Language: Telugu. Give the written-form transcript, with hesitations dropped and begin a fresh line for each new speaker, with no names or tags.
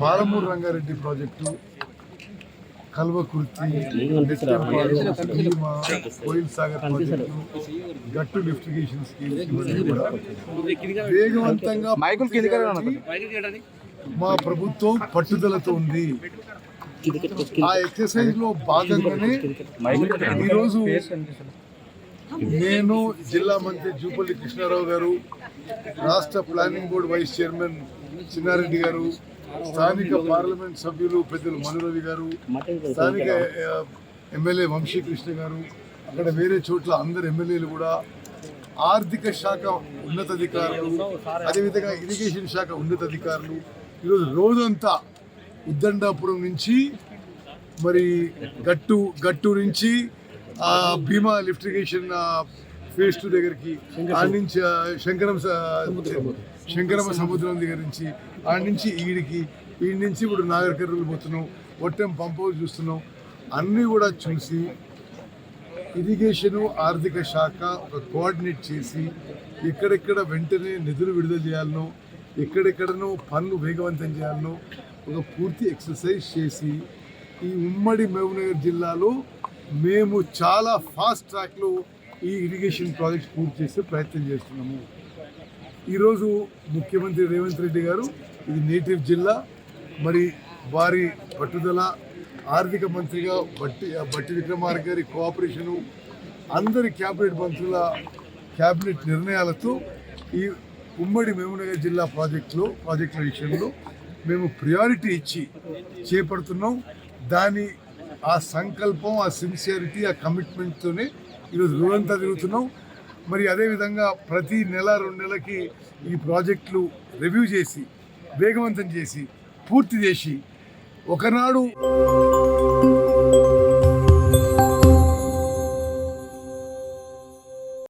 పాలమూరు రంగారెడ్డి ప్రాజెక్టు, కల్వకుర్తి, భీమా, కోయిల్ సాగర్ ప్రాజెక్టు, గట్టు లిఫ్టిగేషన్ స్కీమ్స్ ఇవన్నీ కూడా వేగవంతంగా మా ప్రభుత్వం పట్టుదలతో ఉంది. ఆ ఎక్సర్సైజ్ లో భాగంగానే ఈరోజు నేను, జిల్లా మంత్రి జూపల్లి కృష్ణారావు గారు, రాష్ట్ర planning board vice chairman Chinnareddy గారు, స్థానిక పార్లమెంట్ సభ్యులు పెద్దలు మనురవి గారు, స్థానిక ఎమ్మెల్యే వంశీకృష్ణ గారు, అక్కడ వేరే చోట్ల అందరు ఎమ్మెల్యేలు కూడా, ఆర్థిక శాఖ ఉన్నతాధికారులు, అదేవిధంగా ఇరిగేషన్ శాఖ ఉన్నతాధికారులు ఈరోజు రోజంతా ఉద్దండాపురం నుంచి మరి గట్టు నుంచి భీమా లిఫ్టిగేషన్ ఫేజ్ 2 దగ్గరికి, ఆడి నుంచి శంకరమ్మ సముద్రం దగ్గర నుంచి, ఆడి నుంచి ఈడి నుంచి ఇప్పుడు నాగర్ కర్నూలు పోతున్నాం, ఒట్టెం పంప్ హౌస్ చూస్తున్నాం. అన్నీ కూడా చూసి ఇరిగేషను ఆర్థిక శాఖ ఒక కోఆర్డినేట్ చేసి ఎక్కడెక్కడ వెంటనే నిధులు విడుదల చేయాలనో, ఎక్కడెక్కడనో పనులు వేగవంతం చేయాలనో ఒక పూర్తి ఎక్సర్సైజ్ చేసి ఈ ఉమ్మడి మహబూబ్నగర్ జిల్లాలో మేము చాలా ఫాస్ట్ ట్రాక్లో ఈ ఇరిగేషన్ ప్రాజెక్ట్స్ పూర్తి చేసే ప్రయత్నం చేస్తున్నాము. ఈరోజు ముఖ్యమంత్రి రేవంత్ రెడ్డి గారు, ఇది నేటివ్ జిల్లా, మరి వారి పట్టుదల, ఆర్థిక మంత్రిగా బట్టి విక్రమార్క గారి కోఆపరేషను, అందరి క్యాబినెట్ మంత్రుల క్యాబినెట్ నిర్ణయాలతో ఈ ఉమ్మడి మహబూబ్నగర్ జిల్లా ప్రాజెక్టుల విషయంలో మేము ప్రయారిటీ ఇచ్చి చేపడుతున్నాం. దాని ఆ సంకల్పం, ఆ సిన్సియారిటీ, ఆ కమిట్మెంట్తోనే ఈరోజు రోజంతా తిరుగుతున్నాం. మరి అదేవిధంగా ప్రతి నెల 2 నెలలకి ఈ ప్రాజెక్టులు రివ్యూ చేసి వేగవంతం చేసి పూర్తి చేసి ఒకనాడు